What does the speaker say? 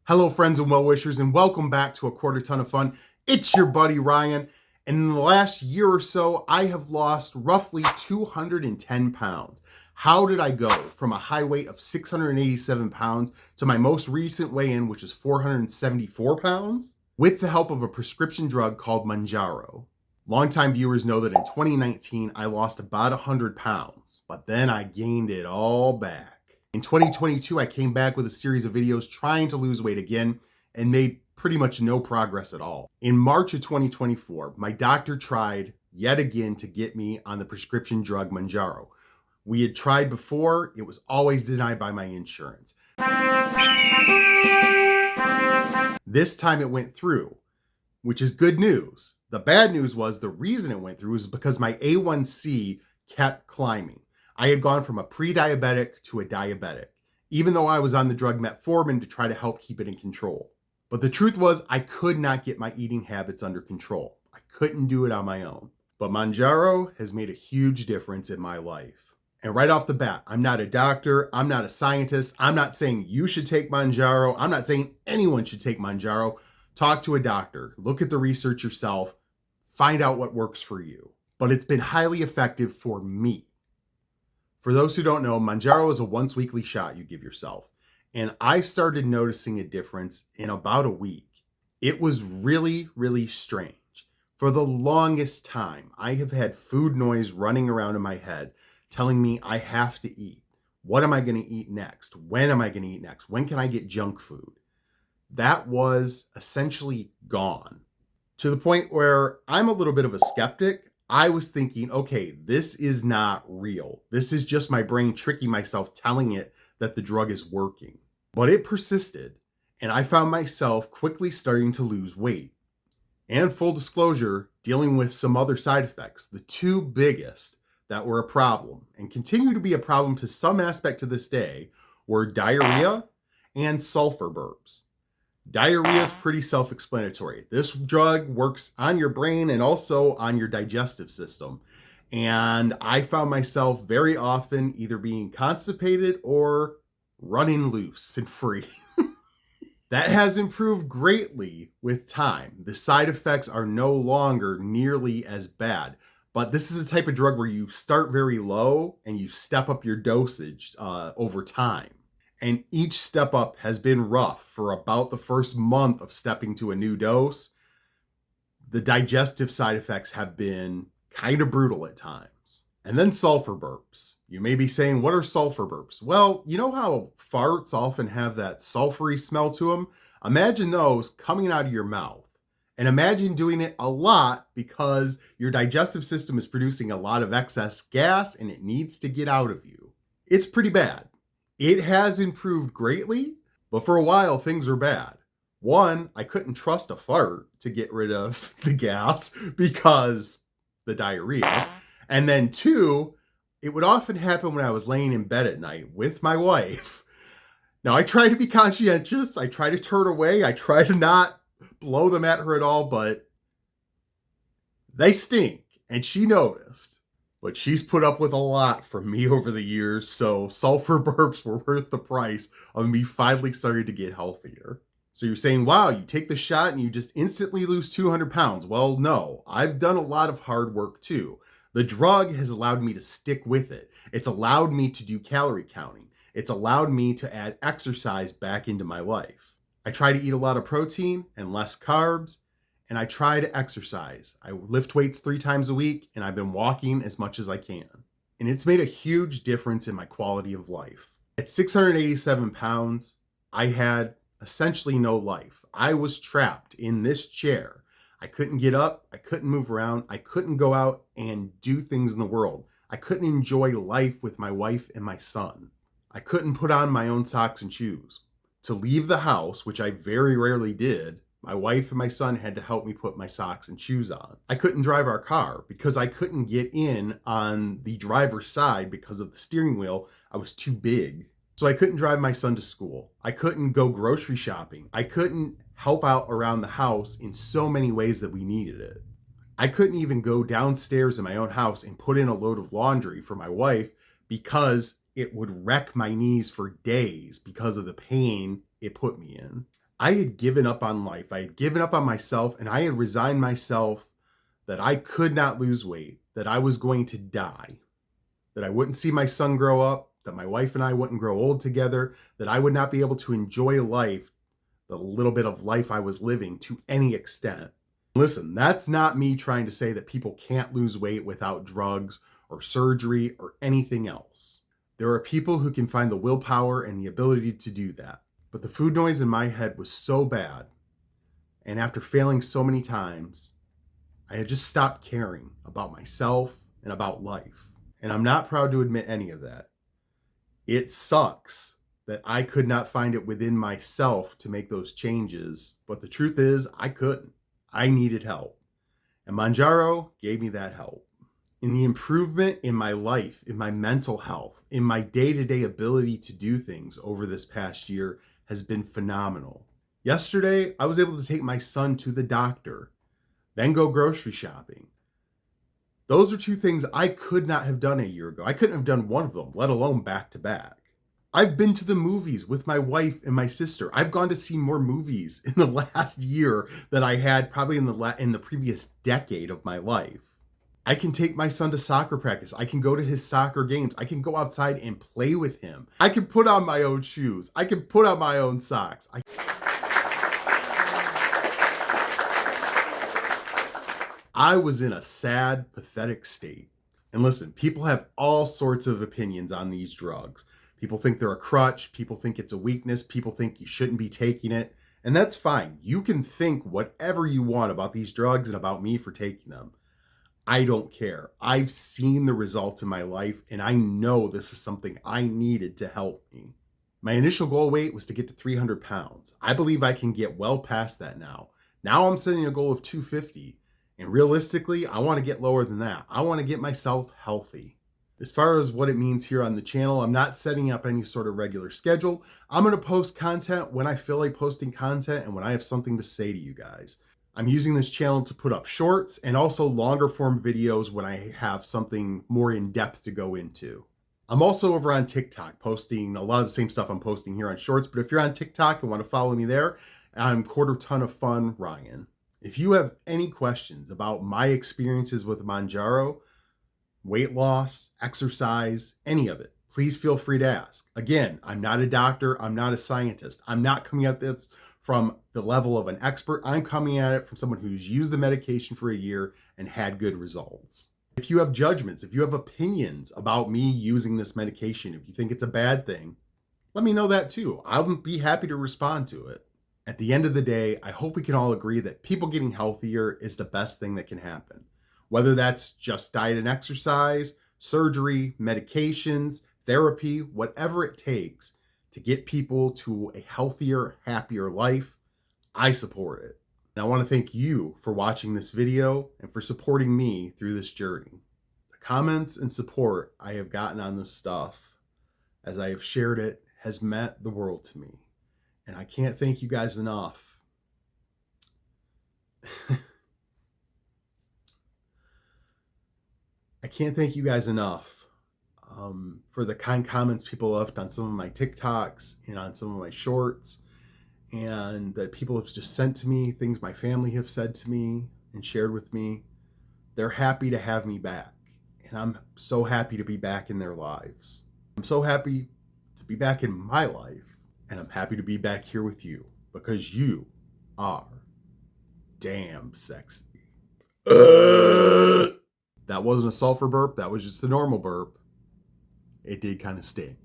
Hello, friends and well-wishers, and welcome back to A Quarter Ton of Fun. It's your buddy Ryan, and in the last year or so, I have lost roughly 210 pounds. How did I go from a high weight of 687 pounds to my most recent weigh-in, which is 474 pounds? With the help of a prescription drug called Mounjaro. Longtime viewers know that in 2019, I lost about 100 pounds, but then I gained it all back. In 2022, I came back with a series of videos trying to lose weight again and made pretty much no progress at all. In March of 2024, my doctor tried yet again to get me on the prescription drug Mounjaro. We had tried before, it was always denied by my insurance. This time it went through, which is good news. The bad news was the reason it went through was because my A1C kept climbing. I had gone from a pre-diabetic to a diabetic, even though I was on the drug metformin to try to help keep it in control. But the truth was I could not get my eating habits under control. I couldn't do it on my own. But Mounjaro has made a huge difference in my life. And right off the bat, I'm not a doctor, I'm not a scientist, I'm not saying you should take Mounjaro, I'm not saying anyone should take Mounjaro. Talk to a doctor, look at the research yourself, find out what works for you. But it's been highly effective for me. For those who don't know, Mounjaro is a once weekly shot you give yourself. And I started noticing a difference in about a week. It was really, really strange. For the longest time, I have had food noise running around in my head telling me I have to eat. What am I going to eat next? When am I going to eat next? When can I get junk food? That was essentially gone. To the point where I'm a little bit of a skeptic. I was thinking, okay, this is not real. This is just my brain tricking myself, telling it that the drug is working. But it persisted, and I found myself quickly starting to lose weight. And full disclosure, dealing with some other side effects. The two biggest that were a problem, and continue to be a problem to some aspect to this day, were diarrhea and sulfur burps. Diarrhea is pretty self-explanatory. This drug works on your brain and also on your digestive system. And I found myself very often either being constipated or running loose and free. That has improved greatly with time. The side effects are no longer nearly as bad. But this is a type of drug where you start very low and you step up your dosage over time. And each step up has been rough for about the first month of stepping to a new dose. The digestive side effects have been kind of brutal at times. And then sulfur burps. You may be saying, what are sulfur burps? Well, you know how farts often have that sulfury smell to them? Imagine those coming out of your mouth. And imagine doing it a lot because your digestive system is producing a lot of excess gas and it needs to get out of you. It's pretty bad. It has improved greatly, but for a while things were bad. One, I couldn't trust a fart to get rid of the gas because the diarrhea. And then two, it would often happen when I was laying in bed at night with my wife. Now I try to be conscientious. I try to turn away. I try to not blow them at her at all, but they stink. And she noticed. But she's put up with a lot from me over the years, so sulfur burps were worth the price of me finally starting to get healthier. So you're saying, wow, you take the shot and you just instantly lose 200 pounds. Well, no, I've done a lot of hard work too. The drug has allowed me to stick with it. It's allowed me to do calorie counting. It's allowed me to add exercise back into my life. I try to eat a lot of protein and less carbs. And I try to exercise. I lift weights 3 times a week, and I've been walking as much as I can. And it's made a huge difference in my quality of life. At 687 pounds, I had essentially no life. I was trapped in this chair. I couldn't get up. I couldn't move around. I couldn't go out and do things in the world. I couldn't enjoy life with my wife and my son. I couldn't put on my own socks and shoes. To leave the house, which I very rarely did, my wife and my son had to help me put my socks and shoes on. I couldn't drive our car because I couldn't get in on the driver's side because of the steering wheel. I was too big. So I couldn't drive my son to school. I couldn't go grocery shopping. I couldn't help out around the house in so many ways that we needed it. I couldn't even go downstairs in my own house and put in a load of laundry for my wife because it would wreck my knees for days because of the pain it put me in. I had given up on life. I had given up on myself, and I had resigned myself that I could not lose weight, that I was going to die, that I wouldn't see my son grow up, that my wife and I wouldn't grow old together, that I would not be able to enjoy life, the little bit of life I was living, to any extent. Listen, that's not me trying to say that people can't lose weight without drugs or surgery or anything else. There are people who can find the willpower and the ability to do that. But the food noise in my head was so bad, and after failing so many times, I had just stopped caring about myself and about life. And I'm not proud to admit any of that. It sucks that I could not find it within myself to make those changes, but the truth is I couldn't. I needed help. And Mangaro gave me that help. In the improvement in my life, in my mental health, in my day-to-day ability to do things over this past year has been phenomenal. Yesterday, I was able to take my son to the doctor, then go grocery shopping. Those are two things I could not have done a year ago. I couldn't have done one of them, let alone back to back. I've been to the movies with my wife and my sister. I've gone to see more movies in the last year than I had probably in the previous decade of my life. I can take my son to soccer practice. I can go to his soccer games. I can go outside and play with him. I can put on my own shoes. I can put on my own socks. I was in a sad, pathetic state. And listen, people have all sorts of opinions on these drugs. People think they're a crutch. People think it's a weakness. People think you shouldn't be taking it. And that's fine. You can think whatever you want about these drugs and about me for taking them. I don't care. I've seen the results in my life, and I know this is something I needed to help me. My initial goal weight was to get to 300 pounds. I believe I can get well past that now. Now I'm setting a goal of 250. And realistically, I want to get lower than that. I want to get myself healthy. As far as what it means here on the channel, I'm not setting up any sort of regular schedule. I'm going to post content when I feel like posting content and when I have something to say to you guys. I'm using this channel to put up shorts and also longer form videos when I have something more in depth to go into. I'm also over on TikTok posting a lot of the same stuff I'm posting here on shorts, but if you're on TikTok and want to follow me there, I'm Quarter Ton of Fun Ryan. If you have any questions about my experiences with Mounjaro, weight loss, exercise, any of it, please feel free to ask. Again, I'm not a doctor. I'm not a scientist. I'm not coming at this from the level of an expert. I'm coming at it from someone who's used the medication for a year and had good results. If you have judgments, if you have opinions about me using this medication, if you think it's a bad thing, let me know that too. I'll be happy to respond to it. At the end of the day, I hope we can all agree that people getting healthier is the best thing that can happen. Whether that's just diet and exercise, surgery, medications, therapy, whatever it takes to get people to a healthier, happier life, I support it. And I want to thank you for watching this video and for supporting me through this journey. The comments and support I have gotten on this stuff as I have shared it has meant the world to me. And I can't thank you guys enough. I can't thank you guys enough for the kind comments people left on some of my TikToks and on some of my shorts, and that people have just sent to me, things my family have said to me and shared with me. They're happy to have me back, and I'm so happy to be back in their lives. I'm so happy to be back in my life, and I'm happy to be back here with you because you are damn sexy. That wasn't a sulfur burp. That was just a normal burp. It did kind of sting.